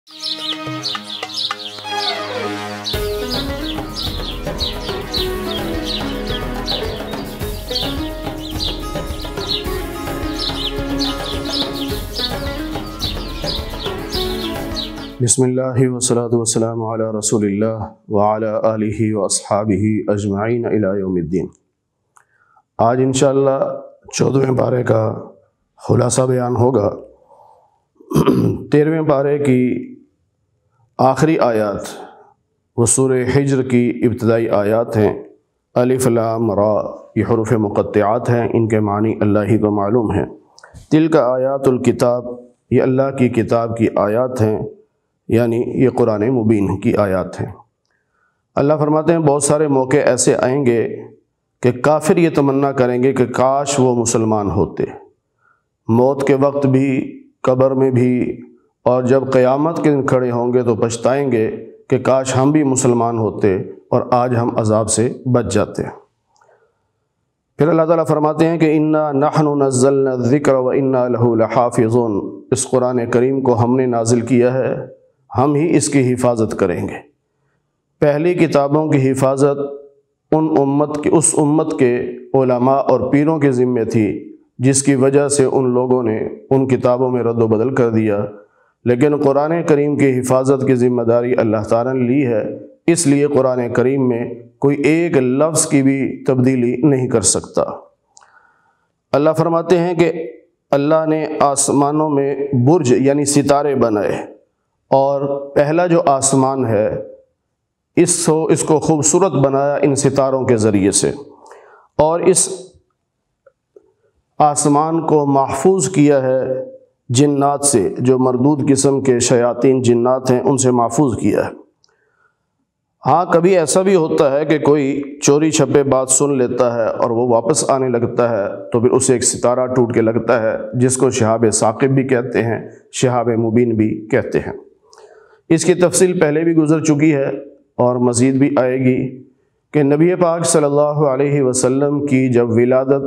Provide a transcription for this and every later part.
بسم اللہ والصلاة والسلام علی رسول اللہ وعلی آلہ واصحابہ اجمعین الی یوم الدین۔ آج انشاءاللہ 14ویں پارے کا خلاصہ بیان ہوگا۔ 13ویں پارے کی آخری آیات وہ سورہ حجر کی ابتدائی آیات ہیں۔ الف لام را یہ حروف مقطعات ہیں، ان کے معنی اللہ ہی کو معلوم ہیں۔ تلک آیات الکتاب یہ اللہ کی کتاب کی آیات ہیں، یعنی یہ قرآن مبین کی آیات ہیں۔ اللہ فرماتے ہیں بہت سارے موقع ایسے آئیں گے کہ کافر یہ تمنا کریں گے کہ کاش وہ مسلمان ہوتے، موت کے وقت بھی، قبر میں بھی، اور جب قیامت کے دن کھڑے ہوں گے تو پچھتائیں گے کہ کاش ہم بھی مسلمان ہوتے اور آج ہم عذاب سے بچ جاتے۔ پھر اللہ تعالیٰ فرماتے ہیں کہ انا نحن نزلنا الذکر وانا لہ لحافظون، اس قرآن کریم کو ہم نے نازل کیا ہے، ہم ہی اس کی حفاظت کریں گے۔ پہلی کتابوں کی حفاظت اس امت کے علماء اور پیروں کے ذمے تھی، جس کی وجہ سے ان لوگوں نے ان کتابوں میں رد و بدل کر دیا، لیکن قرآن کریم کی حفاظت کی ذمہ داری اللہ تعالیٰ نے لی ہے، اس لیے قرآن کریم میں کوئی ایک لفظ کی بھی تبدیلی نہیں کر سکتا۔ اللہ فرماتے ہیں کہ اللہ نے آسمانوں میں برج یعنی ستارے بنائے، اور پہلا جو آسمان ہے اس کو خوبصورت بنایا ان ستاروں کے ذریعے سے، اور اس آسمان کو محفوظ کیا ہے جنات سے، جو مردود قسم کے شیاطین جنات ہیں ان سے محفوظ کیا ہے۔ ہاں کبھی ایسا بھی ہوتا ہے کہ کوئی چوری چھپے بات سن لیتا ہے اور وہ واپس آنے لگتا ہے، تو پھر اسے ایک ستارہ ٹوٹ کے لگتا ہے، جس کو شہاب ثاقب بھی کہتے ہیں، شہاب مبین بھی کہتے ہیں۔ اس کی تفصیل پہلے بھی گزر چکی ہے اور مزید بھی آئے گی کہ نبی پاک صلی اللہ علیہ وسلم کی جب ولادت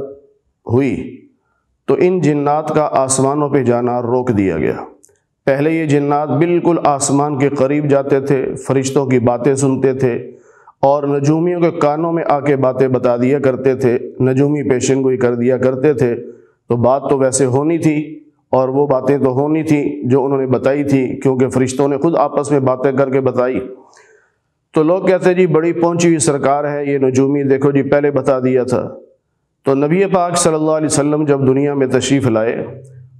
ہوئی تو ان جنات کا آسمانوں پہ جانا روک دیا گیا۔ پہلے یہ جنات بالکل آسمان کے قریب جاتے تھے، فرشتوں کی باتیں سنتے تھے، اور نجومیوں کے کانوں میں آ کے باتیں بتا دیا کرتے تھے، نجومی پیشن گوئی کر دیا کرتے تھے۔ تو بات تو ویسے ہونی تھی، اور وہ باتیں تو ہونی تھی جو انہوں نے بتائی تھی، کیونکہ فرشتوں نے خود آپس میں باتیں کر کے بتائی۔ تو لوگ کہتے جی بڑی پہنچی ہوئی سرکار ہے یہ نجومی، دیکھو جی پہلے بتا دیا تھا۔ تو نبی پاک صلی اللہ علیہ وسلم جب دنیا میں تشریف لائے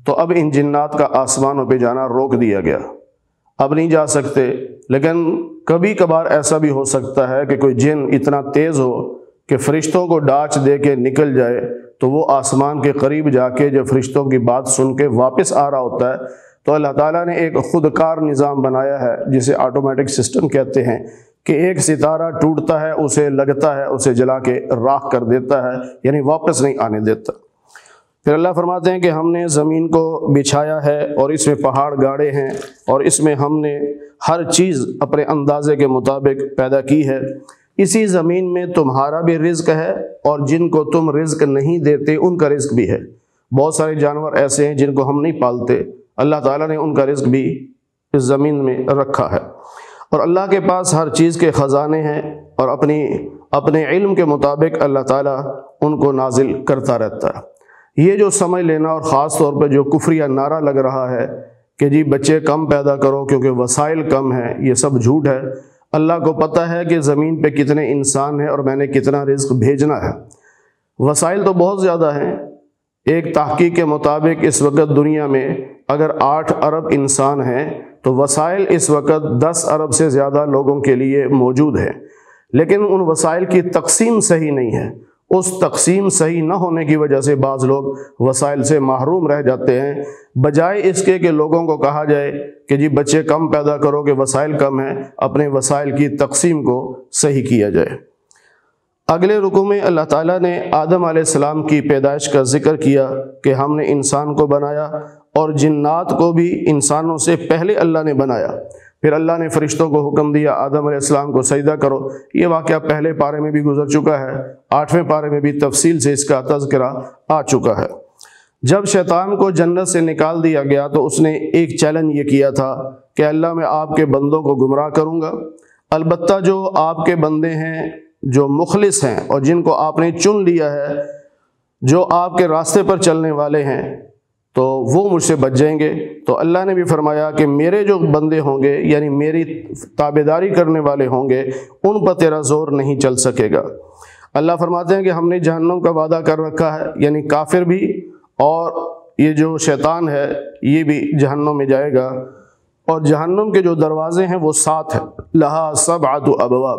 تو اب ان جنات کا آسمانوں پہ جانا روک دیا گیا، اب نہیں جا سکتے۔ لیکن کبھی کبھار ایسا بھی ہو سکتا ہے کہ کوئی جن اتنا تیز ہو کہ فرشتوں کو ڈانچ دے کے نکل جائے، تو وہ آسمان کے قریب جا کے جب فرشتوں کی بات سن کے واپس آ رہا ہوتا ہے، تو اللہ تعالیٰ نے ایک خودکار نظام بنایا ہے جسے آٹومیٹک سسٹم کہتے ہیں، کہ ایک ستارہ ٹوٹتا ہے، اسے لگتا ہے، اسے جلا کے راکھ کر دیتا ہے، یعنی واپس نہیں آنے دیتا۔ پھر اللہ فرماتے ہیں کہ ہم نے زمین کو بچھایا ہے اور اس میں پہاڑ گاڑے ہیں، اور اس میں ہم نے ہر چیز اپنے اندازے کے مطابق پیدا کی ہے۔ اسی زمین میں تمہارا بھی رزق ہے، اور جن کو تم رزق نہیں دیتے ان کا رزق بھی ہے۔ بہت سارے جانور ایسے ہیں جن کو ہم نہیں پالتے، اللہ تعالیٰ نے ان کا رزق بھی اس زمین میں رکھا ہے۔ اور اللہ کے پاس ہر چیز کے خزانے ہیں، اور اپنے علم کے مطابق اللہ تعالیٰ ان کو نازل کرتا رہتا ہے۔ یہ جو سمجھ لینا، اور خاص طور پہ جو کفریہ نعرہ لگ رہا ہے کہ جی بچے کم پیدا کرو کیونکہ وسائل کم ہیں، یہ سب جھوٹ ہے۔ اللہ کو پتہ ہے کہ زمین پہ کتنے انسان ہیں اور میں نے کتنا رزق بھیجنا ہے۔ وسائل تو بہت زیادہ ہیں۔ ایک تحقیق کے مطابق اس وقت دنیا میں اگر 8 ارب انسان ہیں تو وسائل اس وقت 10 ارب سے زیادہ لوگوں کے لیے موجود ہیں، لیکن ان وسائل کی تقسیم صحیح نہیں ہے۔ اس تقسیم صحیح نہ ہونے کی وجہ سے بعض لوگ وسائل سے محروم رہ جاتے ہیں، بجائے اس کے کہ لوگوں کو کہا جائے کہ جی بچے کم پیدا کرو کہ وسائل کم ہیں، اپنے وسائل کی تقسیم کو صحیح کیا جائے۔ اگلے رکوع میں اللہ تعالیٰ نے آدم علیہ السلام کی پیدائش کا ذکر کیا کہ ہم نے انسان کو بنایا، اور جنات کو بھی انسانوں سے پہلے اللہ نے بنایا۔ پھر اللہ نے فرشتوں کو حکم دیا آدم علیہ السلام کو سجدہ کرو۔ یہ واقعہ پہلے پارے میں بھی گزر چکا ہے، 8ویں پارے میں بھی تفصیل سے اس کا تذکرہ آ چکا ہے۔ جب شیطان کو جنت سے نکال دیا گیا تو اس نے ایک چیلنج یہ کیا تھا کہ اللہ میں آپ کے بندوں کو گمراہ کروں گا، البتہ جو آپ کے بندے ہیں جو مخلص ہیں اور جن کو آپ نے چن لیا ہے، جو آپ کے راستے پر چلنے والے ہیں، تو وہ مجھ سے بچ جائیں گے۔ تو اللہ نے بھی فرمایا کہ میرے جو بندے ہوں گے، یعنی میری تابعداری کرنے والے ہوں گے، ان پر تیرا زور نہیں چل سکے گا۔ اللہ فرماتے ہیں کہ ہم نے جہنم کا وعدہ کر رکھا ہے، یعنی کافر بھی اور یہ جو شیطان ہے یہ بھی جہنم میں جائے گا، اور جہنم کے جو دروازے ہیں وہ 7 ہیں، لہا 7 ابواب،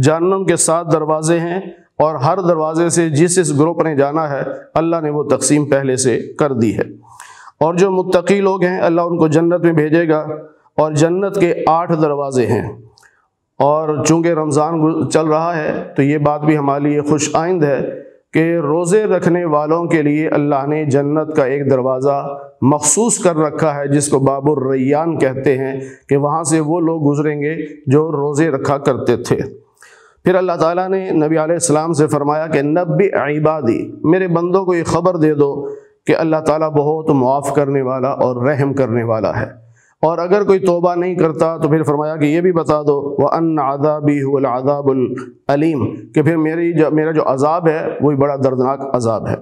جہنم کے 7 دروازے ہیں، اور ہر دروازے سے جس گروپ نے جانا ہے اللہ نے وہ تقسیم پہلے سے کر دی ہے۔ اور جو متقی لوگ ہیں اللہ ان کو جنت میں بھیجے گا، اور جنت کے 8 دروازے ہیں۔ اور چونکہ رمضان چل رہا ہے تو یہ بات بھی ہمارے لیے خوش آئند ہے کہ روزے رکھنے والوں کے لیے اللہ نے جنت کا ایک دروازہ مخصوص کر رکھا ہے جس کو باب الریان کہتے ہیں، کہ وہاں سے وہ لوگ گزریں گے جو روزے رکھا کرتے تھے۔ پھر اللہ تعالیٰ نے نبی علیہ السلام سے فرمایا کہ نبئ عبادی، میرے بندوں کو یہ خبر دے دو کہ اللہ تعالیٰ بہت معاف کرنے والا اور رحم کرنے والا ہے، اور اگر کوئی توبہ نہیں کرتا تو پھر فرمایا کہ یہ بھی بتا دو وَأَنَّ عَذَابِي هُوَ الْعَذَابُ الْأَلِيمُ، کہ پھر میرا جو عذاب ہے وہی بڑا دردناک عذاب ہے۔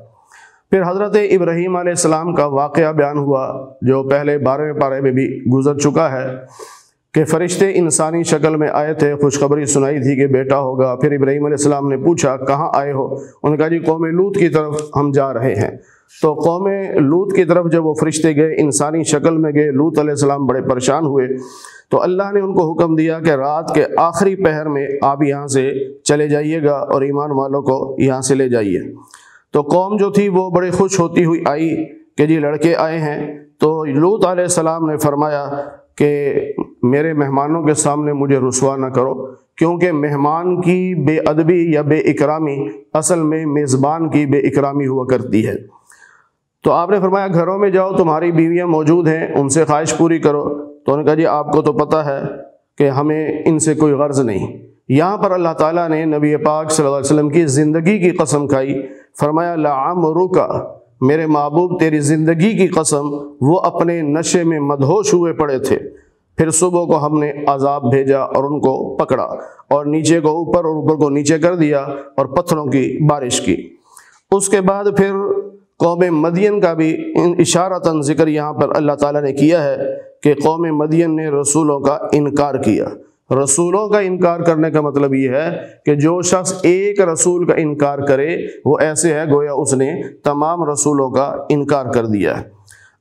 پھر حضرت ابراہیم علیہ السلام کا واقعہ بیان ہوا جو پہلے 12ویں پارے میں بھی گزر چکا ہے، کہ فرشتے انسانی شکل میں آئے تھے، خوشخبری سنائی تھی کہ بیٹا ہوگا۔ پھر ابراہیم علیہ السلام نے پوچھا کہاں آئے ہو؟ انہوں نے کہا جی قوم لوط کی طرف ہم جا رہے ہیں۔ تو قوم لوط کی طرف جب وہ فرشتے گئے، انسانی شکل میں گئے، لوط علیہ السلام بڑے پریشان ہوئے، تو اللہ نے ان کو حکم دیا کہ رات کے آخری پہر میں آپ یہاں سے چلے جائیے گا اور ایمان والوں کو یہاں سے لے جائیے۔ تو قوم جو تھی وہ بڑے خوش ہوتی ہوئی آئی کہ جی لڑکے آئے ہیں۔ تو لوط علیہ السلام نے فرمایا کہ میرے مہمانوں کے سامنے مجھے رسوا نہ کرو، کیونکہ مہمان کی بے ادبی یا بے اکرامی اصل میں میزبان کی بے اکرامی ہوا کرتی ہے۔ تو آپ نے فرمایا گھروں میں جاؤ، تمہاری بیویاں موجود ہیں، ان سے خواہش پوری کرو۔ تو انہوں نے کہا جی آپ کو تو پتہ ہے کہ ہمیں ان سے کوئی غرض نہیں۔ یہاں پر اللہ تعالیٰ نے نبی پاک صلی اللہ علیہ وسلم کی زندگی کی قسم کھائی، فرمایا لعمرک، میرے محبوب تیری زندگی کی قسم، وہ اپنے نشے میں مدہوش ہوئے پڑے تھے۔ پھر صبح کو ہم نے عذاب بھیجا اور ان کو پکڑا، اور نیچے کو اوپر اور اوپر کو نیچے کر دیا اور پتھروں کی بارش کی۔ اس کے بعد پھر قوم مدین کا بھی اشارتاً ذکر یہاں پر اللہ تعالیٰ نے کیا ہے کہ قوم مدین نے رسولوں کا انکار کیا۔ رسولوں کا انکار کرنے کا مطلب یہ ہے کہ جو شخص ایک رسول کا انکار کرے وہ ایسے ہے گویا اس نے تمام رسولوں کا انکار کر دیا ہے۔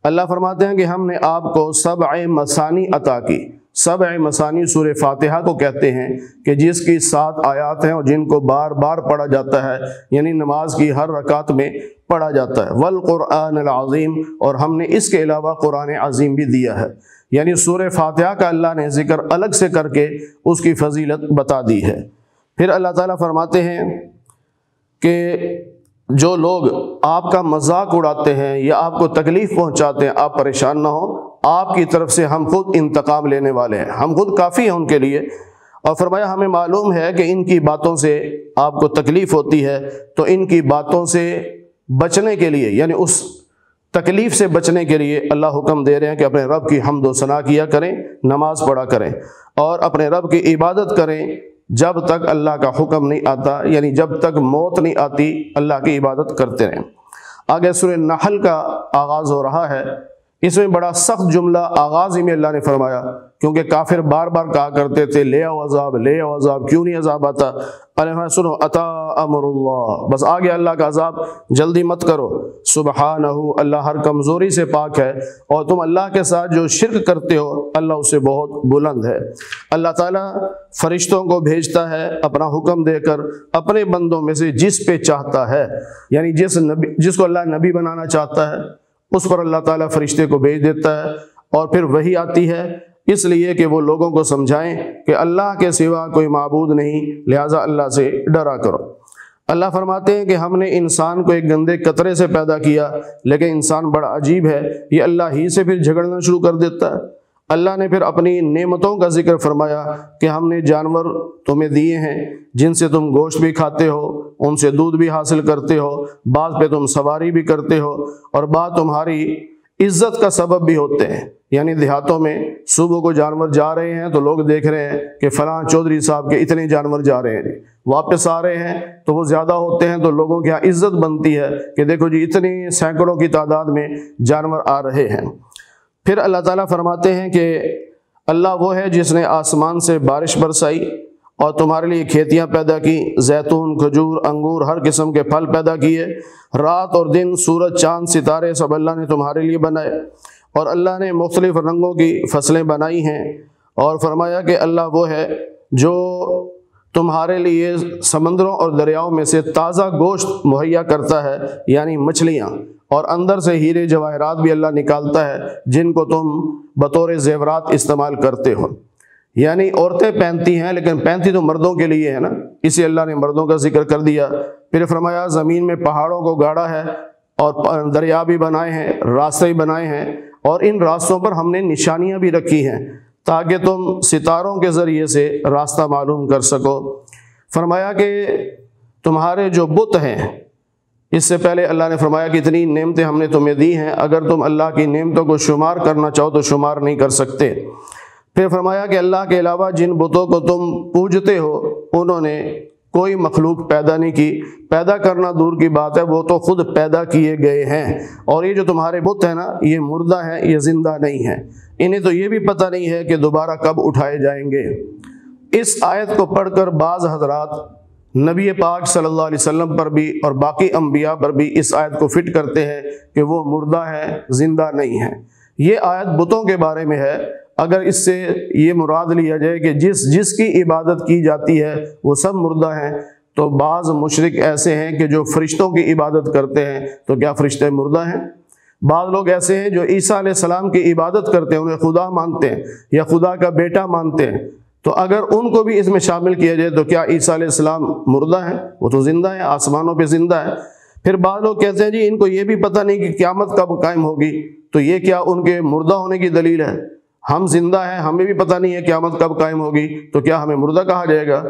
اللہ فرماتے ہیں کہ ہم نے آپ کو 7 مثانی عطا کی۔ 7 مثانی سورہ فاتحہ کو کہتے ہیں کہ جس کی 7 آیات ہیں اور جن کو بار بار پڑھا جاتا ہے، یعنی نماز کی ہر رکعت میں پڑھا جاتا ہے۔ والقرآن العظیم، اور ہم نے اس کے علاوہ قرآن عظیم بھی دیا ہے، یعنی سورہ فاتحہ کا اللہ نے ذکر الگ سے کر کے اس کی فضیلت بتا دی ہے۔ پھر اللہ تعالیٰ فرماتے ہیں کہ جو لوگ آپ کا مذاق اڑاتے ہیں یا آپ کو تکلیف پہنچاتے ہیں، آپ پریشان نہ ہو، آپ کی طرف سے ہم خود انتقام لینے والے ہیں، ہم خود کافی ہیں ان کے لیے۔ اور فرمایا ہمیں معلوم ہے کہ ان کی باتوں سے آپ کو تکلیف ہوتی ہے، تو ان کی باتوں سے بچنے کے لیے، یعنی اس تکلیف سے بچنے کے لیے اللہ حکم دے رہے ہیں کہ اپنے رب کی حمد و ثنا کیا کریں، نماز پڑھا کریں اور اپنے رب کی عبادت کریں جب تک اللہ کا حکم نہیں آتا، یعنی جب تک موت نہیں آتی اللہ کی عبادت کرتے رہیں۔ آگے سورہ نحل کا آغاز ہو رہا ہے، اس میں بڑا سخت جملہ آغاز ہی میں اللہ نے فرمایا، کیونکہ کافر بار بار کہا کرتے تھے لے آؤ عذاب، لے آؤ عذاب، کیوں نہیں عذاب آتا؟ اللہ سنو اتا امر اللہ، بس آ گیا اللہ کا عذاب، جلدی مت کرو۔ سبحانہ، اللہ ہر کمزوری سے پاک ہے، اور تم اللہ کے ساتھ جو شرک کرتے ہو اللہ اس سے بہت بلند ہے۔ اللہ تعالیٰ فرشتوں کو بھیجتا ہے اپنا حکم دے کر اپنے بندوں میں سے جس پہ چاہتا ہے، یعنی جس کو اللہ نبی بنانا چاہتا ہے اس پر اللہ تعالیٰ فرشتے کو بھیج دیتا ہے، اور پھر وہی آتی ہے اس لیے کہ وہ لوگوں کو سمجھائیں کہ اللہ کے سوا کوئی معبود نہیں، لہٰذا اللہ سے ڈرا کرو۔ اللہ فرماتے ہیں کہ ہم نے انسان کو ایک گندے قطرے سے پیدا کیا، لیکن انسان بڑا عجیب ہے، یہ اللہ ہی سے پھر جھگڑنا شروع کر دیتا ہے۔ اللہ نے پھر اپنی نعمتوں کا ذکر فرمایا کہ ہم نے جانور تمہیں دیے ہیں جن سے تم گوشت بھی کھاتے ہو، ان سے دودھ بھی حاصل کرتے ہو، بعض پہ تم سواری بھی کرتے ہو، اور بعض تمہاری عزت کا سبب بھی ہوتے ہیں۔ یعنی دیہاتوں میں صبح کو جانور جا رہے ہیں تو لوگ دیکھ رہے ہیں کہ فلاں چودھری صاحب کے اتنے جانور جا رہے ہیں، واپس آ رہے ہیں تو وہ زیادہ ہوتے ہیں تو لوگوں کی یہاں عزت بنتی ہے کہ دیکھو جی اتنی سینکڑوں کی تعداد میں جانور آ رہے ہیں۔ پھر اللہ تعالیٰ فرماتے ہیں کہ اللہ وہ ہے جس نے آسمان سے بارش برسائی اور تمہارے لیے کھیتیاں پیدا کی، زیتون، کھجور، انگور، ہر قسم کے پھل پیدا کیے، رات اور دن، سورج، چاند، ستارے سب اللہ نے تمہارے لیے بنائے، اور اللہ نے مختلف رنگوں کی فصلیں بنائی ہیں، اور فرمایا کہ اللہ وہ ہے جو تمہارے لیے سمندروں اور دریاؤں میں سے تازہ گوشت مہیا کرتا ہے، یعنی مچھلیاں، اور اندر سے ہیرے جواہرات بھی اللہ نکالتا ہے جن کو تم بطور زیورات استعمال کرتے ہو۔ یعنی عورتیں پہنتی ہیں لیکن پہنتی تو مردوں کے لیے ہے نا، اسی اللہ نے مردوں کا ذکر کر دیا۔ پھر فرمایا زمین میں پہاڑوں کو گاڑا ہے اور دریا بھی بنائے ہیں، راستے بھی بنائے ہیں، اور ان راستوں پر ہم نے نشانیاں بھی رکھی ہیں تاکہ تم ستاروں کے ذریعے سے راستہ معلوم کر سکو۔ فرمایا کہ تمہارے جو بت ہیں، اس سے پہلے اللہ نے فرمایا کہ اتنی نعمتیں ہم نے تمہیں دی ہیں، اگر تم اللہ کی نعمتوں کو شمار کرنا چاہو تو شمار نہیں کر سکتے۔ پھر فرمایا کہ اللہ کے علاوہ جن بتوں کو تم پوجتے ہو انہوں نے کوئی مخلوق پیدا نہیں کی، پیدا کرنا دور کی بات ہے، وہ تو خود پیدا کیے گئے ہیں۔ اور یہ جو تمہارے بت ہیں نا، یہ مردہ ہیں، یہ زندہ نہیں ہیں، انہیں تو یہ بھی پتہ نہیں ہے کہ دوبارہ کب اٹھائے جائیں گے۔ اس آیت کو پڑھ کر بعض حضرات نبی پاک صلی اللہ علیہ وسلم پر بھی اور باقی انبیاء پر بھی اس آیت کو فٹ کرتے ہیں کہ وہ مردہ ہیں، زندہ نہیں ہیں۔ یہ آیت بتوں کے بارے میں ہے۔ اگر اس سے یہ مراد لیا جائے کہ جس کی عبادت کی جاتی ہے وہ سب مردہ ہیں، تو بعض مشرک ایسے ہیں کہ جو فرشتوں کی عبادت کرتے ہیں، تو کیا فرشتے مردہ ہیں؟ بعض لوگ ایسے ہیں جو عیسیٰ علیہ السلام کی عبادت کرتے ہیں، انہیں خدا مانتے ہیں یا خدا کا بیٹا مانتے ہیں، تو اگر ان کو بھی اس میں شامل کیا جائے تو کیا عیسیٰ علیہ السلام مردہ ہیں؟ وہ تو زندہ ہیں، آسمانوں پہ زندہ ہیں۔ پھر بعض لوگ کہتے ہیں جی ان کو یہ بھی پتہ نہیں کہ قیامت کب قائم ہوگی، تو یہ کیا ان کے مردہ ہونے کی دلیل ہے؟ ہم زندہ ہیں، ہمیں بھی پتہ نہیں ہے قیامت کب قائم ہوگی، تو کیا ہمیں مردہ کہا جائے گا؟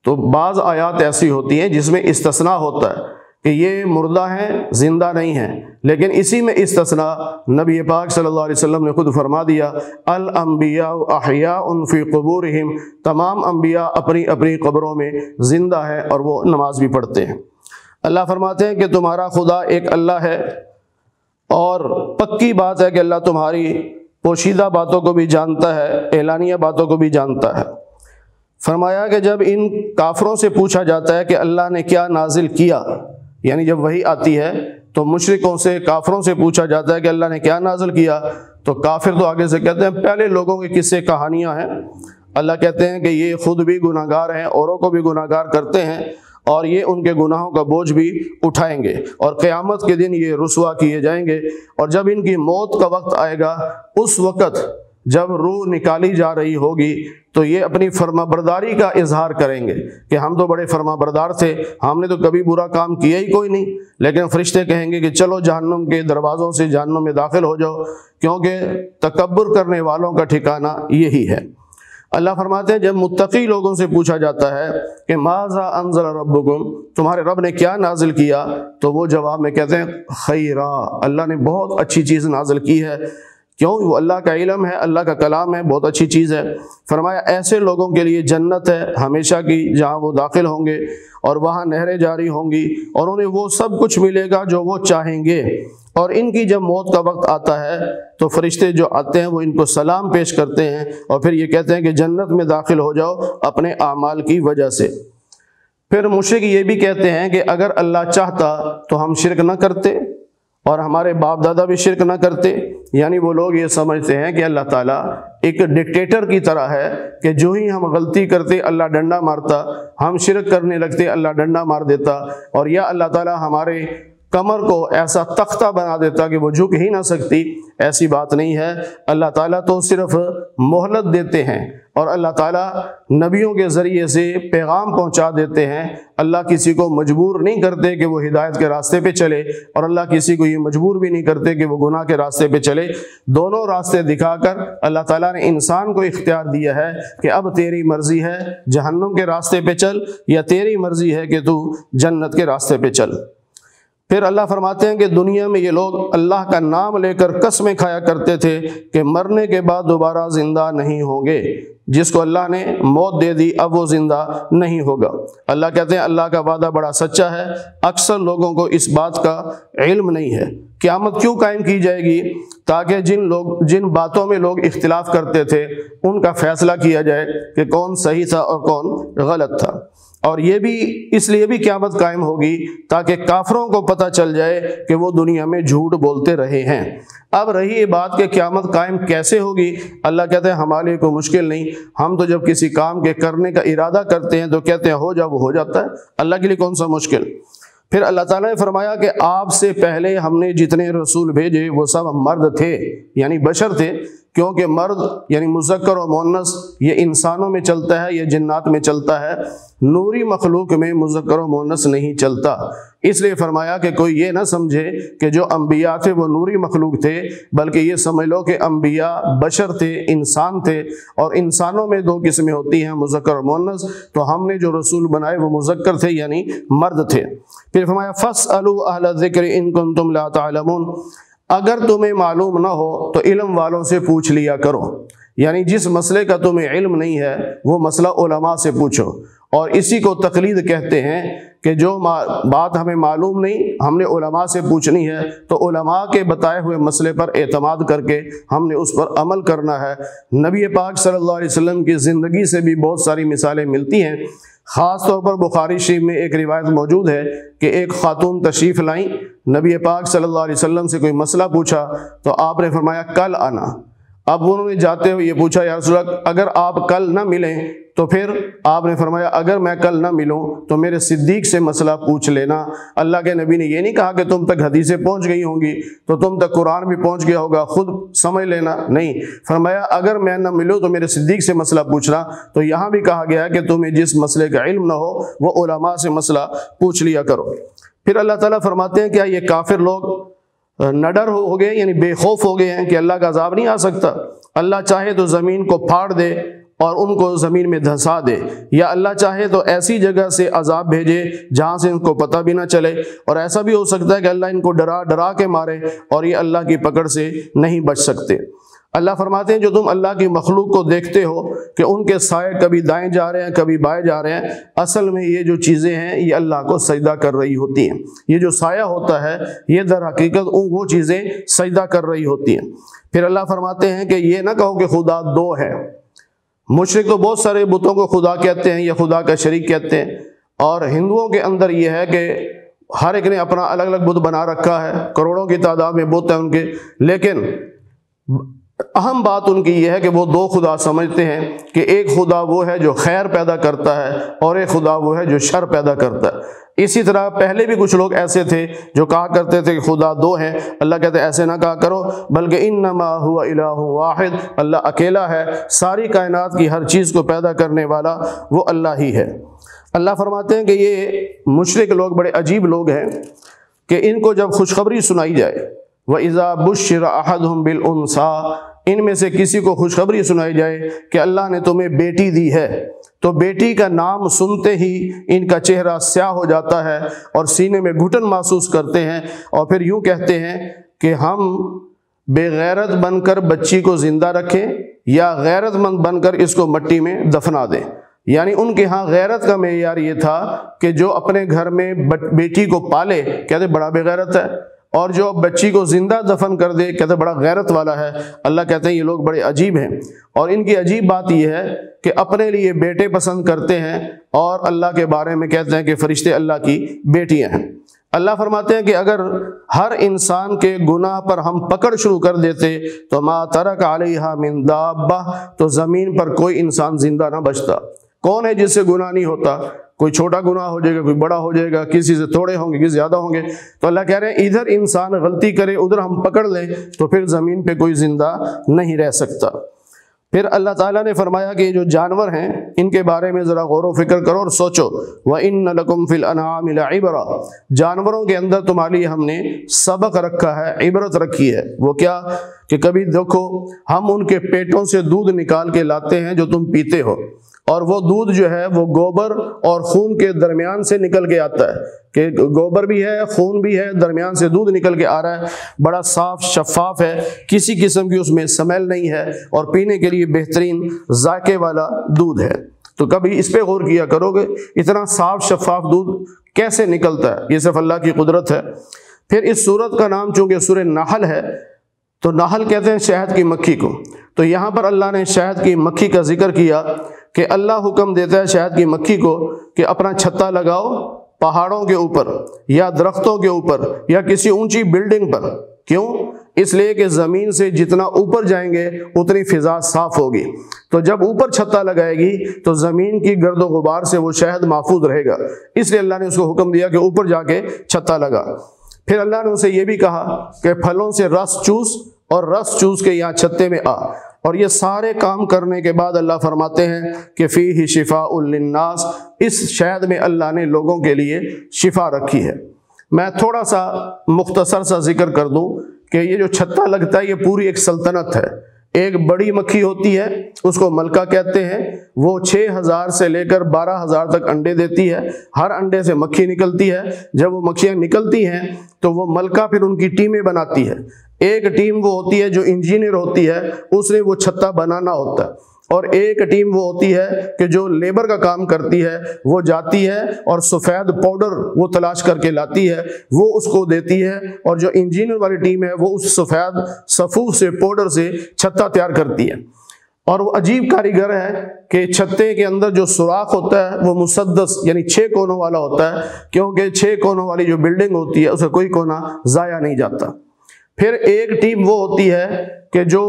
تو بعض آیات ایسی ہوتی ہیں جس میں استثناء ہوتا ہے کہ یہ مردہ ہیں، زندہ نہیں ہیں، لیکن اسی میں استثناء نبی پاک صلی اللہ علیہ وسلم نے خود فرما دیا، الانبیاء احیاء فی قبورہم، تمام انبیاء اپنی اپنی قبروں میں زندہ ہیں اور وہ نماز بھی پڑھتے ہیں۔ اللہ فرماتے ہیں کہ تمہارا خدا ایک اللہ ہے، اور پکی بات ہے کہ اللہ تمہاری پوشیدہ باتوں کو بھی جانتا ہے، اعلانیہ باتوں کو بھی جانتا ہے۔ فرمایا کہ جب ان کافروں سے پوچھا جاتا ہے کہ اللہ نے کیا نازل کیا، یعنی جب وحی آتی ہے تو مشرکوں سے، کافروں سے پوچھا جاتا ہے کہ اللہ نے کیا نازل کیا، تو کافر تو آگے سے کہتے ہیں پہلے لوگوں کے قصے کہانیاں ہیں۔ اللہ کہتے ہیں کہ یہ خود بھی گناہ گار ہیں، اوروں کو بھی گناہ گار کرتے ہیں، اور یہ ان کے گناہوں کا بوجھ بھی اٹھائیں گے، اور قیامت کے دن یہ رسوا کیے جائیں گے۔ اور جب ان کی موت کا وقت آئے گا، اس وقت جب روح نکالی جا رہی ہوگی تو یہ اپنی فرما برداری کا اظہار کریں گے کہ ہم تو بڑے فرما بردار تھے، ہم نے تو کبھی برا کام کیا ہی کوئی نہیں۔ لیکن فرشتے کہیں گے کہ چلو جہنم کے دروازوں سے جہنم میں داخل ہو جاؤ، کیونکہ تکبر کرنے والوں کا ٹھکانہ یہی ہے۔ اللہ فرماتے ہیں جب متقی لوگوں سے پوچھا جاتا ہے کہ ماذا انزل ربکم، تمہارے رب نے کیا نازل کیا، تو وہ جواب میں کہتے ہیں خیرا، اللہ نے بہت اچھی چیز نازل کی ہے۔ کیوں؟ وہ اللہ کا علم ہے، اللہ کا کلام ہے، بہت اچھی چیز ہے۔ فرمایا ایسے لوگوں کے لیے جنت ہے ہمیشہ کی، جہاں وہ داخل ہوں گے اور وہاں نہریں جاری ہوں گی، اور انہیں وہ سب کچھ ملے گا جو وہ چاہیں گے۔ اور ان کی جب موت کا وقت آتا ہے تو فرشتے جو آتے ہیں وہ ان کو سلام پیش کرتے ہیں، اور پھر یہ کہتے ہیں کہ جنت میں داخل ہو جاؤ اپنے اعمال کی وجہ سے۔ پھر مشرک یہ بھی کہتے ہیں کہ اگر اللہ چاہتا تو ہم شرک نہ کرتے اور ہمارے باپ دادا بھی شرک نہ کرتے۔ یعنی وہ لوگ یہ سمجھتے ہیں کہ اللہ تعالیٰ ایک ڈکٹیٹر کی طرح ہے کہ جو ہی ہم غلطی کرتے اللہ ڈنڈا مارتا، ہم شرک کرنے لگتے اللہ ڈنڈا مار دیتا، اور یا اللہ تعالیٰ ہمارے کمر کو ایسا تختہ بنا دیتا کہ وہ جھک ہی نہ سکتی، ایسی بات نہیں ہے۔ اللہ تعالیٰ تو صرف مہلت دیتے ہیں اور اللہ تعالیٰ نبیوں کے ذریعے سے پیغام پہنچا دیتے ہیں۔ اللہ کسی کو مجبور نہیں کرتے کہ وہ ہدایت کے راستے پہ چلے، اور اللہ کسی کو یہ مجبور بھی نہیں کرتے کہ وہ گناہ کے راستے پہ چلے۔ دونوں راستے دکھا کر اللہ تعالیٰ نے انسان کو اختیار دیا ہے کہ اب تیری مرضی ہے جہنم کے راستے پہ چل، یا تیری مرضی ہے کہ تو جنت کے راستے پہ چل۔ پھر اللہ فرماتے ہیں کہ دنیا میں یہ لوگ اللہ کا نام لے کر قسمیں کھایا کرتے تھے کہ مرنے کے بعد دوبارہ زندہ نہیں ہوں گے۔ جس کو اللہ نے موت دے دی اب وہ زندہ نہیں ہوگا۔ اللہ کہتے ہیں اللہ کا وعدہ بڑا سچا ہے، اکثر لوگوں کو اس بات کا علم نہیں ہے۔ قیامت کیوں قائم کی جائے گی؟ تاکہ جن باتوں میں لوگ اختلاف کرتے تھے ان کا فیصلہ کیا جائے کہ کون صحیح تھا اور کون غلط تھا۔ اور یہ بھی اس لیے بھی قیامت قائم ہوگی تاکہ کافروں کو پتہ چل جائے کہ وہ دنیا میں جھوٹ بولتے رہے ہیں۔ اب رہی یہ بات کہ قیامت قائم کیسے ہوگی، اللہ کہتے ہیں ہمارے کوئی مشکل نہیں، ہم تو جب کسی کام کے کرنے کا ارادہ کرتے ہیں تو کہتے ہیں ہو جا، وہ ہو جاتا ہے، اللہ کے لیے کون سا مشکل۔ پھر اللہ تعالیٰ نے فرمایا کہ آپ سے پہلے ہم نے جتنے رسول بھیجے وہ سب مرد تھے، یعنی بشر تھے، کیونکہ مرد یعنی مذکر و مؤنث یہ انسانوں میں چلتا ہے، یہ جنات میں چلتا ہے، نوری مخلوق میں مذکر و مؤنث نہیں چلتا۔ اس لیے فرمایا کہ کوئی یہ نہ سمجھے کہ جو انبیاء تھے وہ نوری مخلوق تھے، بلکہ یہ سمجھ لو کہ انبیاء بشر تھے، انسان تھے، اور انسانوں میں دو قسمیں ہوتی ہیں، مذکر و مؤنث، تو ہم نے جو رسول بنائے وہ مذکر تھے یعنی مرد تھے۔ پھر فرمایا فَاسْأَلُوا أَهْلَ الذِّكْرِ إِن كُنتُمْ لَا تَعْلَمُونَ، اگر تمہیں معلوم نہ ہو تو علم والوں سے پوچھ لیا کرو، یعنی جس مسئلے کا تمہیں علم نہیں ہے وہ مسئلہ علماء سے پوچھو۔ اور اسی کو تقلید کہتے ہیں کہ جو بات ہمیں معلوم نہیں ہم نے علماء سے پوچھنی ہے، تو علماء کے بتائے ہوئے مسئلے پر اعتماد کر کے ہم نے اس پر عمل کرنا ہے۔ نبی پاک صلی اللہ علیہ وسلم کی زندگی سے بھی بہت ساری مثالیں ملتی ہیں۔ خاص طور پر بخاری شریف میں ایک روایت موجود ہے کہ ایک خاتون تشریف لائیں، نبی پاک صلی اللہ علیہ وسلم سے کوئی مسئلہ پوچھا تو آپ نے فرمایا کل آنا۔ اب انہوں نے جاتے ہوئے یہ پوچھا یا رسول اللہ اگر آپ کل نہ ملیں، تو پھر آپ نے فرمایا اگر میں کل نہ ملوں تو میرے صدیق سے مسئلہ پوچھ لینا۔ اللہ کے نبی نے یہ نہیں کہا کہ تم تک حدیثیں پہنچ گئی ہوں گی تو تم تک قرآن بھی پہنچ گیا ہوگا خود سمجھ لینا، نہیں، فرمایا اگر میں نہ ملوں تو میرے صدیق سے مسئلہ پوچھنا۔ تو یہاں بھی کہا گیا ہے کہ تمہیں جس مسئلے کا علم نہ ہو وہ علماء سے مسئلہ پوچھ لیا کرو۔ پھر اللہ تعالیٰ فرماتے ہیں کیا یہ کافر لوگ نڈر ہو گئے، یعنی بے خوف ہو گئے ہیں کہ اللہ کا عذاب نہیں آ سکتا؟ اللہ چاہے تو زمین کو پھاڑ دے اور ان کو زمین میں دھسا دے، یا اللہ چاہے تو ایسی جگہ سے عذاب بھیجے جہاں سے ان کو پتہ بھی نہ چلے، اور ایسا بھی ہو سکتا ہے کہ اللہ ان کو ڈرا کے مارے اور یہ اللہ کی پکڑ سے نہیں بچ سکتے۔ اللہ فرماتے ہیں جو تم اللہ کی مخلوق کو دیکھتے ہو کہ ان کے سائے کبھی دائیں جا رہے ہیں کبھی بائیں جا رہے ہیں، اصل میں یہ جو چیزیں ہیں یہ اللہ کو سجدہ کر رہی ہوتی ہیں۔ یہ جو سایہ ہوتا ہے یہ در حقیقت وہ چیزیں سجدہ کر رہی ہوتی ہیں۔ پھر اللہ فرماتے ہیں کہ یہ نہ کہو کہ خدا دو ہے۔ مشرک تو بہت سارے بتوں کو خدا کہتے ہیں یا خدا کا شریک کہتے ہیں، اور ہندوؤں کے اندر یہ ہے کہ ہر ایک نے اپنا الگ الگ بت بنا رکھا ہے، کروڑوں کی تعداد میں بت ہیں ان کے، لیکن اہم بات ان کی یہ ہے کہ وہ دو خدا سمجھتے ہیں کہ ایک خدا وہ ہے جو خیر پیدا کرتا ہے اور ایک خدا وہ ہے جو شر پیدا کرتا ہے۔ اسی طرح پہلے بھی کچھ لوگ ایسے تھے جو کہا کرتے تھے کہ خدا دو ہیں۔ اللہ کہتے ہیں ایسے نہ کہا کرو، بلکہ انما هو الہ واحد، اللہ اکیلا ہے، ساری کائنات کی ہر چیز کو پیدا کرنے والا وہ اللہ ہی ہے۔ اللہ فرماتے ہیں کہ یہ مشرک لوگ بڑے عجیب لوگ ہیں کہ ان کو جب خوشخبری سنائی جائے وَإِذَا بُشِّرَ أَحَدُهُمْ بِالْأُنْثَىٰ، ان میں سے کسی کو خوشخبری سنائی جائے کہ اللہ نے تمہیں بیٹی دی ہے، تو بیٹی کا نام سنتے ہی ان کا چہرہ سیاہ ہو جاتا ہے اور سینے میں گھٹن محسوس کرتے ہیں، اور پھر یوں کہتے ہیں کہ ہم بے غیرت بن کر بچی کو زندہ رکھیں یا غیرت مند بن کر اس کو مٹی میں دفنا دیں۔ یعنی ان کے ہاں غیرت کا معیار یہ تھا کہ جو اپنے گھر میں بیٹی کو پالے کہتے بڑا بے غیرت ہے، اور جو بچی کو زندہ دفن کر دے کہتے بڑا غیرت والا ہے۔ اللہ کہتے ہیں یہ لوگ بڑے عجیب ہیں، اور ان کی عجیب بات یہ ہے کہ اپنے لیے بیٹے پسند کرتے ہیں اور اللہ کے بارے میں کہتے ہیں کہ فرشتے اللہ کی بیٹیاں ہیں۔ اللہ فرماتے ہیں کہ اگر ہر انسان کے گناہ پر ہم پکڑ شروع کر دیتے تو ما ترک علیہا من دابہ، تو زمین پر کوئی انسان زندہ نہ بچتا۔ کون ہے جس سے گناہ نہیں ہوتا؟ کوئی چھوٹا گناہ ہو جائے گا، کوئی بڑا ہو جائے گا، کسی سے تھوڑے ہوں گے، کسی زیادہ ہوں گے۔ تو اللہ کہہ رہے ہیں ادھر انسان غلطی کرے ادھر ہم پکڑ لیں تو پھر زمین پہ کوئی زندہ نہیں رہ سکتا۔ پھر اللہ تعالیٰ نے فرمایا کہ یہ جو جانور ہیں ان کے بارے میں ذرا غور و فکر کرو اور سوچو، وَإِنَّ لَكُمْ فِي الْأَنْعَامِ لَعِبْرَةً، جانوروں کے اندر تمہارے لیے ہم نے سبق رکھا ہے، عبرت رکھی ہے۔ وہ کیا کہ کبھی دیکھو ہم ان کے پیٹوں سے دودھ نکال کے لاتے ہیں جو تم پیتے ہو، اور وہ دودھ جو ہے وہ گوبر اور خون کے درمیان سے نکل کے آتا ہے، کہ گوبر بھی ہے خون بھی ہے، درمیان سے دودھ نکل کے آ رہا ہے، بڑا صاف شفاف ہے، کسی قسم کی اس میں سمیل نہیں ہے، اور پینے کے لیے بہترین ذائقے والا دودھ ہے۔ تو کبھی اس پہ غور کیا کرو گے اتنا صاف شفاف دودھ کیسے نکلتا ہے، یہ صرف اللہ کی قدرت ہے۔ پھر اس سورت کا نام چونکہ سورہ نحل ہے تو نحل کہتے ہیں شہد کی مکھی کو، تو یہاں پر اللہ نے شہد کی مکھی کا ذکر کیا کہ اللہ حکم دیتا ہے شہد کی مکھی کو کہ اپنا چھتا لگاؤ پہاڑوں کے اوپر یا درختوں کے اوپر یا کسی اونچی بلڈنگ پر۔ کیوں؟ اس لیے کہ زمین سے جتنا اوپر جائیں گے اتنی فضا صاف ہوگی، تو جب اوپر چھتا لگائے گی تو زمین کی گرد و غبار سے وہ شہد محفوظ رہے گا، اس لیے اللہ نے اس کو حکم دیا کہ اوپر جا کے چھتا لگا۔ پھر اللہ نے اسے یہ بھی کہا کہ پھلوں سے رس چوس اور رس چوس کے یہاں چھتے میں آ، اور یہ سارے کام کرنے کے بعد اللہ فرماتے ہیں کہ فیہ شفاء للناس، اس شہد میں اللہ نے لوگوں کے لیے شفا رکھی ہے۔ میں تھوڑا سا مختصر سا ذکر کر دوں کہ یہ جو چھتا لگتا ہے یہ پوری ایک سلطنت ہے۔ ایک بڑی مکھی ہوتی ہے اس کو ملکہ کہتے ہیں، وہ 6000 سے لے کر 12000 تک انڈے دیتی ہے، ہر انڈے سے مکھی نکلتی ہے۔ جب وہ مکھیاں نکلتی ہیں تو وہ ملکہ پھر ان کی ٹیمیں بناتی ہے۔ ایک ٹیم وہ ہوتی ہے جو انجینئر ہوتی ہے، اس نے وہ چھتا بنانا ہوتا ہے، اور ایک ٹیم وہ ہوتی ہے کہ جو لیبر کا کام کرتی ہے، وہ جاتی ہے اور سفید پاؤڈر وہ تلاش کر کے لاتی ہے، وہ اس کو دیتی ہے، اور جو انجینئر والی ٹیم ہے وہ اس سفید صفوف سے پاؤڈر سے چھتا تیار کرتی ہے۔ اور وہ عجیب کاریگر ہے کہ چھتے کے اندر جو سوراخ ہوتا ہے وہ مسدس یعنی 6 کونوں والا ہوتا ہے، کیونکہ 6 کونوں والی جو بلڈنگ ہوتی ہے اسے کوئی کونا ضائع نہیں جاتا۔ پھر ایک ٹیم وہ ہوتی ہے کہ جو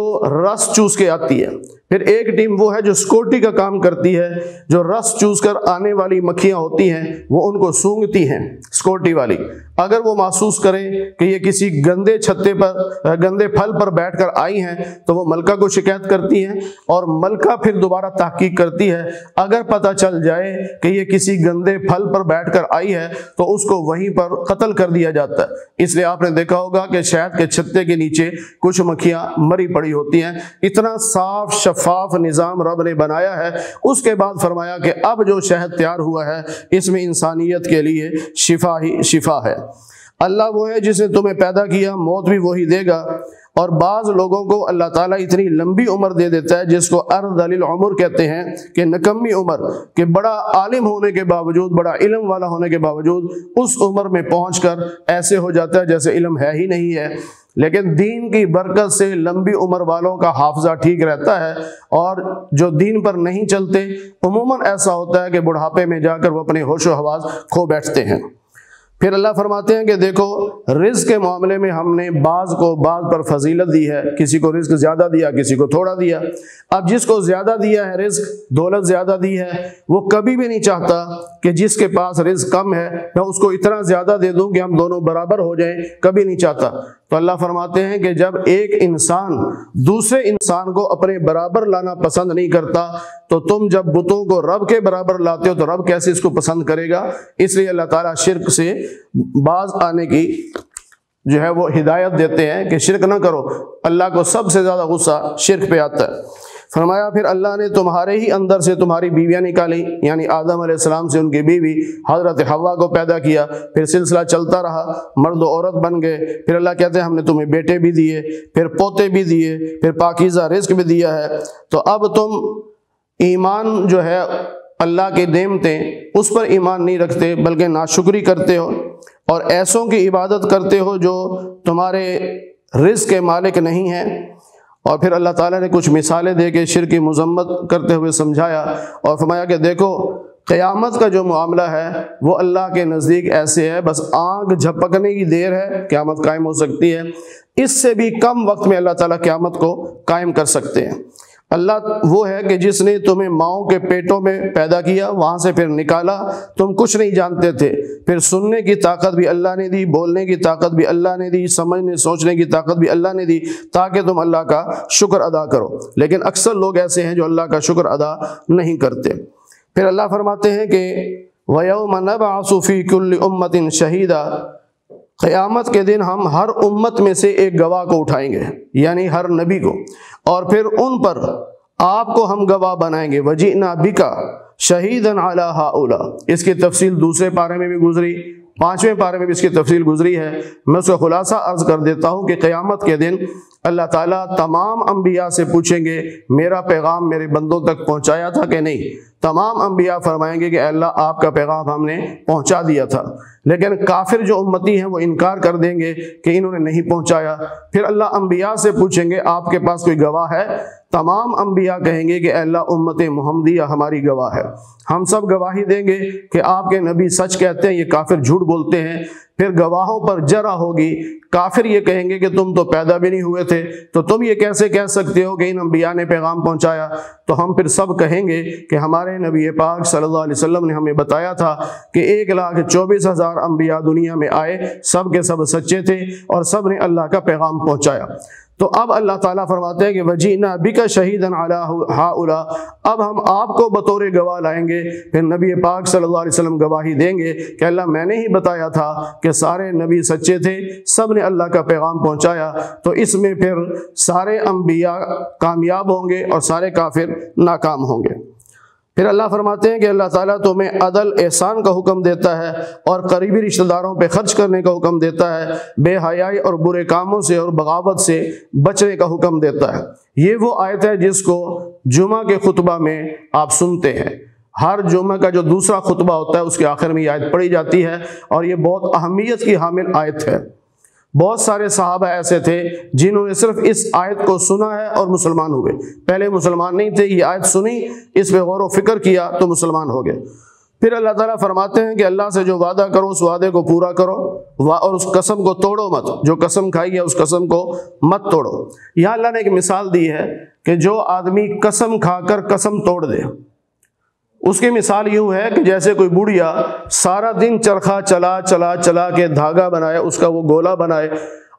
رس چوس کے آتی ہے، پھر ایک ٹیم وہ ہے جو سیکورٹی کا کام کرتی ہے، جو رس چوس کر آنے والی مکھیاں ہوتی ہیں وہ ان کو سونگتی ہیں سیکورٹی والی۔ اگر وہ محسوس کریں کہ یہ کسی گندے چھتے پر گندے پھل پر بیٹھ کر آئی ہیں تو وہ ملکہ کو شکایت کرتی ہیں، اور ملکہ پھر دوبارہ تحقیق کرتی ہے۔ اگر پتہ چل جائے کہ یہ کسی گندے پھل پر بیٹھ کر آئی ہے تو اس کو وہیں پر قتل کر دیا جاتا ہے۔ اس لیے آپ نے دیکھا ہوگا کہ شہد کے چھتے کے نیچے کچھ مکھیاں مری پڑی ہوتی ہیں۔ اتنا صاف شفاف نظام رب نے بنایا ہے۔ اس کے بعد فرمایا کہ اب جو شہد تیار ہوا ہے اس میں انسانیت کے لیے شفا ہی شفا ہے۔ اللہ وہ ہے جس نے تمہیں پیدا کیا، موت بھی وہی دے گا، اور بعض لوگوں کو اللہ تعالیٰ اتنی لمبی عمر دے دیتا ہے جس کو ارذل العمر کہتے ہیں، کہ نکمی عمر، کہ بڑا عالم ہونے کے باوجود، بڑا علم والا ہونے کے باوجود اس عمر میں پہنچ کر ایسے ہو جاتا ہے جیسے علم ہے ہی نہیں ہے۔ لیکن دین کی برکت سے لمبی عمر والوں کا حافظہ ٹھیک رہتا ہے، اور جو دین پر نہیں چلتے عموماً ایسا ہوتا ہے کہ بڑھاپے میں جا کر وہ اپنے ہوش و حواس کھو بیٹھتے ہیں۔ پھر اللہ فرماتے ہیں کہ دیکھو رزق کے معاملے میں ہم نے بعض کو بعض پر فضیلت دی ہے، کسی کو رزق زیادہ دیا، کسی کو تھوڑا دیا۔ اب جس کو زیادہ دیا ہے رزق، دولت زیادہ دی ہے، وہ کبھی بھی نہیں چاہتا کہ جس کے پاس رزق کم ہے میں اس کو اتنا زیادہ دے دوں کہ ہم دونوں برابر ہو جائیں، کبھی نہیں چاہتا۔ تو اللہ فرماتے ہیں کہ جب ایک انسان دوسرے انسان کو اپنے برابر لانا پسند نہیں کرتا تو تم جب بتوں کو رب کے برابر لاتے ہو تو رب کیسے اس کو پسند کرے گا؟ اس لیے اللہ تعالیٰ شرک سے باز آنے کی جو ہے وہ ہدایت دیتے ہیں کہ شرک نہ کرو۔ اللہ کو سب سے زیادہ غصہ شرک پہ آتا ہے۔ فرمایا پھر اللہ نے تمہارے ہی اندر سے تمہاری بیویاں نکالی، یعنی آدم علیہ السلام سے ان کی بیوی حضرت حوا کو پیدا کیا، پھر سلسلہ چلتا رہا، مرد و عورت بن گئے۔ پھر اللہ کہتے ہیں ہم نے تمہیں بیٹے بھی دیے، پھر پوتے بھی دیے، پھر پاکیزہ رزق بھی دیا ہے۔ تو اب تم ایمان جو ہے اللہ کی نعمتیں اس پر ایمان نہیں رکھتے بلکہ ناشکری کرتے ہو، اور ایسوں کی عبادت کرتے ہو جو تمہارے رزق کے مالک نہیں ہیں۔ اور پھر اللہ تعالیٰ نے کچھ مثالیں دے کے شرک کی مذمت کرتے ہوئے سمجھایا، اور فرمایا کہ دیکھو قیامت کا جو معاملہ ہے وہ اللہ کے نزدیک ایسے ہے، بس آنکھ جھپکنے کی دیر ہے، قیامت قائم ہو سکتی ہے۔ اس سے بھی کم وقت میں اللہ تعالیٰ قیامت کو قائم کر سکتے ہیں۔ اللہ وہ ہے کہ جس نے تمہیں ماؤں کے پیٹوں میں پیدا کیا، وہاں سے پھر نکالا، تم کچھ نہیں جانتے تھے، پھر سننے کی طاقت بھی اللہ نے دی، بولنے کی طاقت بھی اللہ نے دی، سمجھنے سوچنے کی طاقت بھی اللہ نے دی، تاکہ تم اللہ کا شکر ادا کرو۔ لیکن اکثر لوگ ایسے ہیں جو اللہ کا شکر ادا نہیں کرتے۔ پھر اللہ فرماتے ہیں کہ وَيَوْمَ نَبْعَثُ فِي كُلِّ أُمَّةٍ شَهِيدًا، قیامت کے دن ہم ہر امت میں سے ایک گواہ کو اٹھائیں گے، یعنی ہر نبی کو، اور پھر ان پر آپ کو ہم گواہ بنائیں گے۔ وَجِئْنَا بِكَ شَهِيدًا عَلَىٰ هَٰؤُلَاءِ، اس کی تفصیل دوسرے پارے میں بھی گزری، 5ویں پارے میں بھی اس کی تفصیل گزری ہے۔ میں اس کا خلاصہ عرض کر دیتا ہوں کہ قیامت کے دن اللہ تعالیٰ تمام انبیاء سے پوچھیں گے میرا پیغام میرے بندوں تک پہنچایا تھا کہ نہیں؟ تمام انبیاء فرمائیں گے کہ اے اللہ آپ کا پیغام ہم نے پہنچا دیا تھا، لیکن کافر جو امتی ہیں وہ انکار کر دیں گے کہ انہوں نے نہیں پہنچایا۔ پھر اللہ انبیاء سے پوچھیں گے آپ کے پاس کوئی گواہ ہے؟ تمام انبیاء کہیں گے کہ اے اللہ امت محمدیہ ہماری گواہ ہے، ہم سب گواہی دیں گے کہ آپ کے نبی سچ کہتے ہیں، یہ کافر جھوٹ بولتے ہیں۔ پھر گواہوں پر جرح ہوگی، کافر یہ کہیں گے کہ تم تو پیدا بھی نہیں ہوئے تھے، تو تم یہ کیسے کہہ سکتے ہو کہ ان انبیاء نے پیغام پہنچایا؟ تو ہم پھر سب کہیں گے کہ ہمارے نبی پاک صلی اللہ علیہ وسلم نے ہمیں بتایا تھا کہ 1,24,000 انبیاء دنیا میں آئے، سب کے سب سچے تھے اور سب نے اللہ کا پیغام پہنچایا۔ تو اب اللہ تعالیٰ فرماتے ہیں کہ وَجِئْنَا بِكَ شَهِيدًا عَلَىٰ هَٰؤُلَاءِ، اب ہم آپ کو بطور گواہ لائیں گے۔ پھر نبی پاک صلی اللہ علیہ وسلم گواہی دیں گے کہ اللہ میں نے ہی بتایا تھا کہ سارے نبی سچے تھے، سب نے اللہ کا پیغام پہنچایا۔ تو اس میں پھر سارے انبیاء کامیاب ہوں گے اور سارے کافر ناکام ہوں گے۔ پھر اللہ فرماتے ہیں کہ اللہ تعالیٰ تمہیں عدل احسان کا حکم دیتا ہے اور قریبی رشتہ داروں پہ خرچ کرنے کا حکم دیتا ہے، بے حیائی اور برے کاموں سے اور بغاوت سے بچنے کا حکم دیتا ہے۔ یہ وہ آیت ہے جس کو جمعہ کے خطبہ میں آپ سنتے ہیں، ہر جمعہ کا جو دوسرا خطبہ ہوتا ہے اس کے آخر میں یہ آیت پڑھی جاتی ہے، اور یہ بہت اہمیت کی حامل آیت ہے۔ بہت سارے صحابہ ایسے تھے جنہوں نے صرف اس آیت کو سنا ہے اور مسلمان ہوئے، پہلے مسلمان نہیں تھے، یہ آیت سنی، اس پہ غور و فکر کیا تو مسلمان ہو گئے۔ پھر اللہ تعالیٰ فرماتے ہیں کہ اللہ سے جو وعدہ کرو اس وعدے کو پورا کرو اور اس قسم کو توڑو مت، جو قسم کھائی ہے اس قسم کو مت توڑو۔ یہاں اللہ نے ایک مثال دی ہے کہ جو آدمی قسم کھا کر قسم توڑ دے، اس کی مثال یوں ہے کہ جیسے کوئی بڑھیا سارا دن چرخہ چلا کے دھاگا بنائے، اس کا وہ گولا بنائے،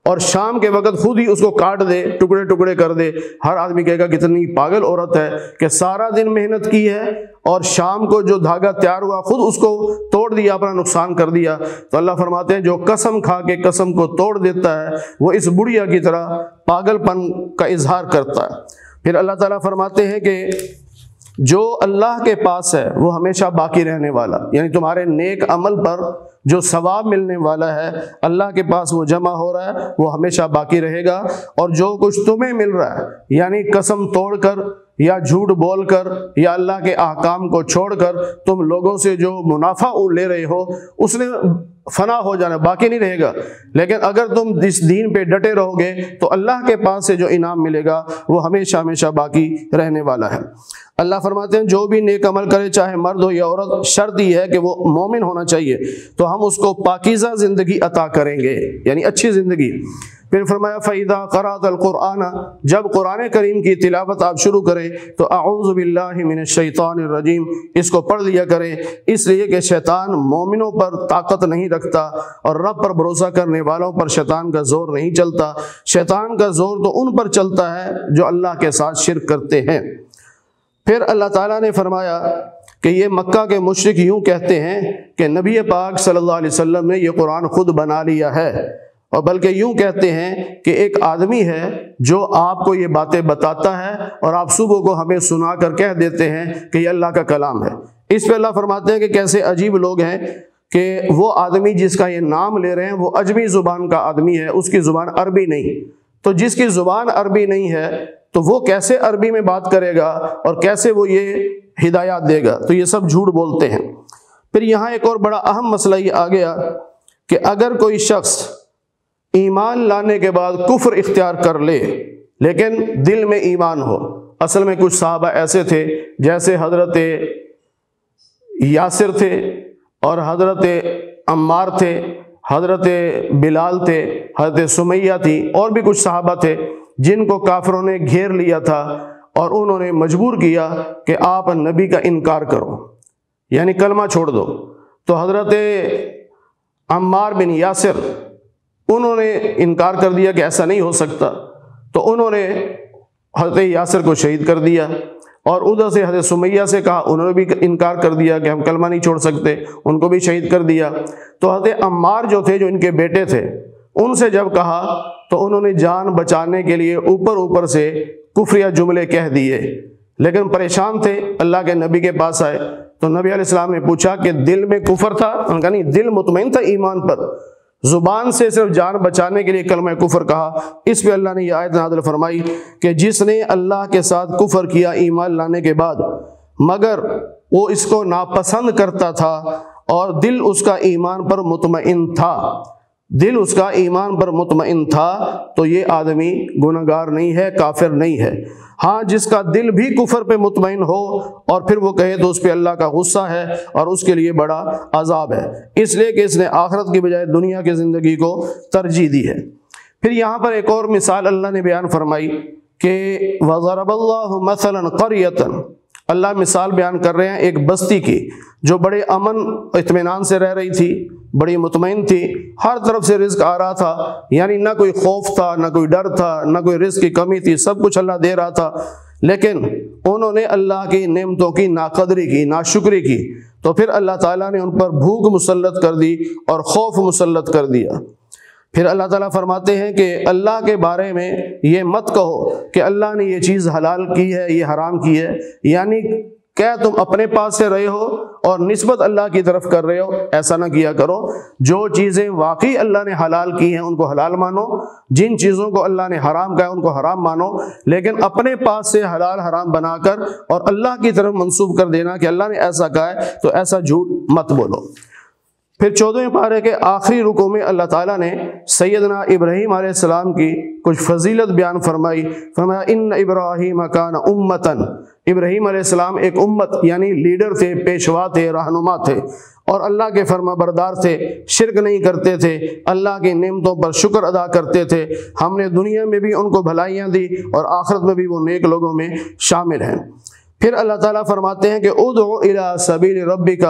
اور شام کے وقت خود ہی اس کو کاٹ دے، ٹکڑے ٹکڑے کر دے۔ ہر آدمی کہے گا کتنی پاگل عورت ہے کہ سارا دن محنت کی ہے اور شام کو جو دھاگا تیار ہوا خود اس کو توڑ دیا، اپنا نقصان کر دیا۔ تو اللہ فرماتے ہیں جو قسم کھا کے قسم کو توڑ دیتا ہے وہ اس بڑھیا کی طرح پاگل پن کا اظہار کرتا ہے۔ پھر اللہ تعالیٰ فرماتے ہیں کہ جو اللہ کے پاس ہے وہ ہمیشہ باقی رہنے والا، یعنی تمہارے نیک عمل پر جو ثواب ملنے والا ہے اللہ کے پاس وہ جمع ہو رہا ہے، وہ ہمیشہ باقی رہے گا۔ اور جو کچھ تمہیں مل رہا ہے، یعنی قسم توڑ کر یا جھوٹ بول کر یا اللہ کے احکام کو چھوڑ کر تم لوگوں سے جو منافع لے رہے ہو، اس نے فنا ہو جانا، باقی نہیں رہے گا۔ لیکن اگر تم اس دین پہ ڈٹے رہو گے تو اللہ کے پاس سے جو انعام ملے گا وہ ہمیشہ ہمیشہ باقی رہنے والا ہے۔ اللہ فرماتے ہیں جو بھی نیک عمل کرے، چاہے مرد ہو یا عورت، شرط یہ ہے کہ وہ مومن ہونا چاہیے، تو ہم اس کو پاکیزہ زندگی عطا کریں گے، یعنی اچھی زندگی۔ پھر فرمایا فَإِذَا قَرَأْتَ الْقُرْآنَ، جب قرآن کریم کی تلاوت آپ شروع کریں تو اعوذ باللہ من الشیطان الرجیم اس کو پڑھ لیا کریں، اس لیے کہ شیطان مومنوں پر طاقت نہیں رکھتا اور رب پر بھروسہ کرنے والوں پر شیطان کا زور نہیں چلتا۔ شیطان کا زور تو ان پر چلتا ہے جو اللہ کے ساتھ شرک کرتے ہیں۔ پھر اللہ تعالیٰ نے فرمایا کہ یہ مکہ کے مشرک یوں کہتے ہیں کہ نبی پاک صلی اللہ علیہ وسلم نے یہ قرآن خود بنا لیا ہے، اور بلکہ یوں کہتے ہیں کہ ایک آدمی ہے جو آپ کو یہ باتیں بتاتا ہے اور آپ صبح کو ہمیں سنا کر کہہ دیتے ہیں کہ یہ اللہ کا کلام ہے۔ اس پہ اللہ فرماتے ہیں کہ کیسے عجیب لوگ ہیں کہ وہ آدمی جس کا یہ نام لے رہے ہیں وہ عجمی زبان کا آدمی ہے، اس کی زبان عربی نہیں، تو جس کی زبان عربی نہیں ہے تو وہ کیسے عربی میں بات کرے گا اور کیسے وہ یہ ہدایات دے گا؟ تو یہ سب جھوٹ بولتے ہیں۔ پھر یہاں ایک اور بڑا اہم مسئلہ یہ آ گیا کہ اگر کوئی شخص ایمان لانے کے بعد کفر اختیار کر لے لیکن دل میں ایمان ہو، اصل میں کچھ صحابہ ایسے تھے جیسے حضرت یاسر تھے اور حضرت عمار تھے، حضرت بلال تھے، حضرت سمیہ تھی، اور بھی کچھ صحابہ تھے جن کو کافروں نے گھیر لیا تھا اور انہوں نے مجبور کیا کہ آپ نبی کا انکار کرو، یعنی کلمہ چھوڑ دو۔ تو حضرت عمار بن یاسر انہوں نے انکار کر دیا کہ ایسا نہیں ہو سکتا، تو انہوں نے حضرت یاسر کو شہید کر دیا، اور ادھر سے حضرت سمیہ سے کہا، انہوں نے بھی انکار کر دیا کہ ہم کلمہ نہیں چھوڑ سکتے، ان کو بھی شہید کر دیا۔ تو حضرت عمار جو تھے، جو ان کے بیٹے تھے، ان سے جب کہا تو انہوں نے جان بچانے کے لیے اوپر سے کفریہ جملے کہہ دیے، لیکن پریشان تھے، اللہ کے نبی کے پاس آئے تو نبی علیہ السلام نے پوچھا کہ دل میں کفر تھا؟ ان کا نہیں، دل مطمئن تھا ایمان پر، زبان سے صرف جان بچانے کے لیے کلمہ کفر کہا۔ اس پہ اللہ نے یہ آیت نازل فرمائی کہ جس نے اللہ کے ساتھ کفر کیا ایمان لانے کے بعد، مگر وہ اس کو ناپسند کرتا تھا اور دل اس کا ایمان پر مطمئن تھا، دل اس کا ایمان پر مطمئن تھا، تو یہ آدمی گنہگار نہیں ہے، کافر نہیں ہے۔ ہاں، جس کا دل بھی کفر پہ مطمئن ہو اور پھر وہ کہے تو اس پہ اللہ کا غصہ ہے اور اس کے لیے بڑا عذاب ہے، اس لیے کہ اس نے آخرت کی بجائے دنیا کی زندگی کو ترجیح دی ہے۔ پھر یہاں پر ایک اور مثال اللہ نے بیان فرمائی کہ وَضَرَبَ اللَّهُ مَثَلًا قَرْيَةً، اللہ مثال بیان کر رہے ہیں ایک بستی کی جو بڑے امن اطمینان سے رہ رہی تھی، بڑی مطمئن تھی، ہر طرف سے رزق آ رہا تھا، یعنی نہ کوئی خوف تھا، نہ کوئی ڈر تھا، نہ کوئی رزق کی کمی تھی، سب کچھ اللہ دے رہا تھا۔ لیکن انہوں نے اللہ کی نعمتوں کی ناقدری کی، ناشکری کی، تو پھر اللہ تعالیٰ نے ان پر بھوک مسلط کر دی اور خوف مسلط کر دیا۔ پھر اللہ تعالیٰ فرماتے ہیں کہ اللہ کے بارے میں یہ مت کہو کہ اللہ نے یہ چیز حلال کی ہے، یہ حرام کی ہے، یعنی کیا تم اپنے پاس سے رہے ہو اور نسبت اللہ کی طرف کر رہے ہو، ایسا نہ کیا کرو۔ جو چیزیں واقعی اللہ نے حلال کی ہیں ان کو حلال مانو، جن چیزوں کو اللہ نے حرام کہا ہے ان کو حرام مانو، لیکن اپنے پاس سے حلال حرام بنا کر اور اللہ کی طرف منسوب کر دینا کہ اللہ نے ایسا کہا ہے تو ایسا جھوٹ مت بولو۔ پھر 14ویں پارے کے آخری رکوع میں اللہ تعالیٰ نے سیدنا ابراہیم علیہ السلام کی کچھ فضیلت بیان فرمائی، فرمایا ان ابراہیم کان امتن، ابراہیم علیہ السلام ایک امت یعنی لیڈر تھے، پیشوا تھے، رہنما تھے، اور اللہ کے فرما بردار تھے، شرک نہیں کرتے تھے، اللہ کی نعمتوں پر شکر ادا کرتے تھے، ہم نے دنیا میں بھی ان کو بھلائیاں دی اور آخرت میں بھی وہ نیک لوگوں میں شامل ہیں۔ پھر اللہ تعالیٰ فرماتے ہیں کہ ادعو الی سبیل ربک،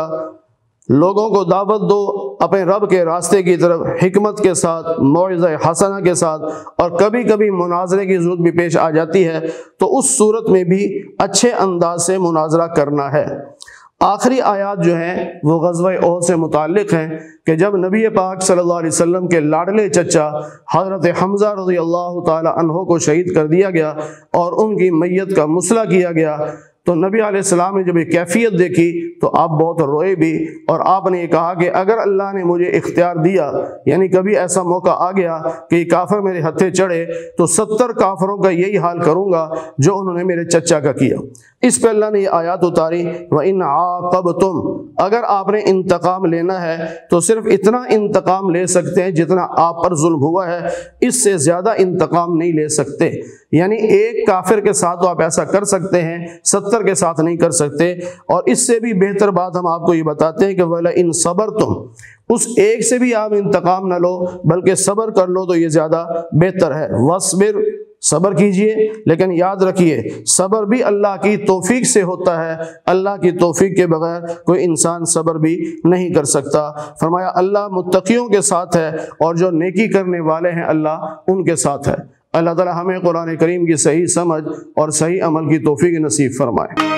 لوگوں کو دعوت دو اپنے رب کے راستے کی طرف، حکمت کے ساتھ، موعظہ حسنہ کے ساتھ، اور کبھی کبھی مناظرے کی ضرورت بھی پیش آ جاتی ہے تو اس صورت میں بھی اچھے انداز سے مناظرہ کرنا ہے۔ آخری آیات جو ہیں وہ غزوہ احد سے متعلق ہیں کہ جب نبی پاک صلی اللہ علیہ وسلم کے لاڈلے چچا حضرت حمزہ رضی اللہ تعالی عنہ کو شہید کر دیا گیا اور ان کی میت کا مصلح کیا گیا، تو نبی علیہ السلام نے جب یہ کیفیت دیکھی تو آپ بہت روئے بھی، اور آپ نے یہ کہا کہ اگر اللہ نے مجھے اختیار دیا، یعنی کبھی ایسا موقع آ گیا کہ یہ کافر میرے ہتھے چڑھے، تو 70 کافروں کا یہی حال کروں گا جو انہوں نے میرے چچا کا کیا۔ اس پہ اللہ نے یہ آیات اتاری وَإِنْ عَاقَبْتُمْ، اگر آپ نے انتقام لینا ہے تو صرف اتنا انتقام لے سکتے ہیں جتنا آپ پر ظلم ہوا ہے، اس سے زیادہ انتقام نہیں لے سکتے۔ یعنی ایک کافر کے ساتھ تو آپ ایسا کر سکتے ہیں، 70 کے ساتھ نہیں کر سکتے۔ اور اس سے بھی بہتر بات ہم آپ کو یہ بتاتے ہیں کہ وَلَئِنْ صَبَرْتُمْ، اس ایک سے بھی آپ انتقام نہ لو بلکہ صبر کر لو تو یہ زیادہ بہتر ہے۔ وَاصْبِرْ، صبر کیجئے، لیکن یاد رکھیے صبر بھی اللہ کی توفیق سے ہوتا ہے، اللہ کی توفیق کے بغیر کوئی انسان صبر بھی نہیں کر سکتا۔ فرمایا اللہ متقیوں کے ساتھ ہے اور جو نیکی کرنے والے ہیں اللہ ان کے ساتھ ہے۔ اللہ تعالی ہمیں قرآن کریم کی صحیح سمجھ اور صحیح عمل کی توفیق نصیب فرمائے۔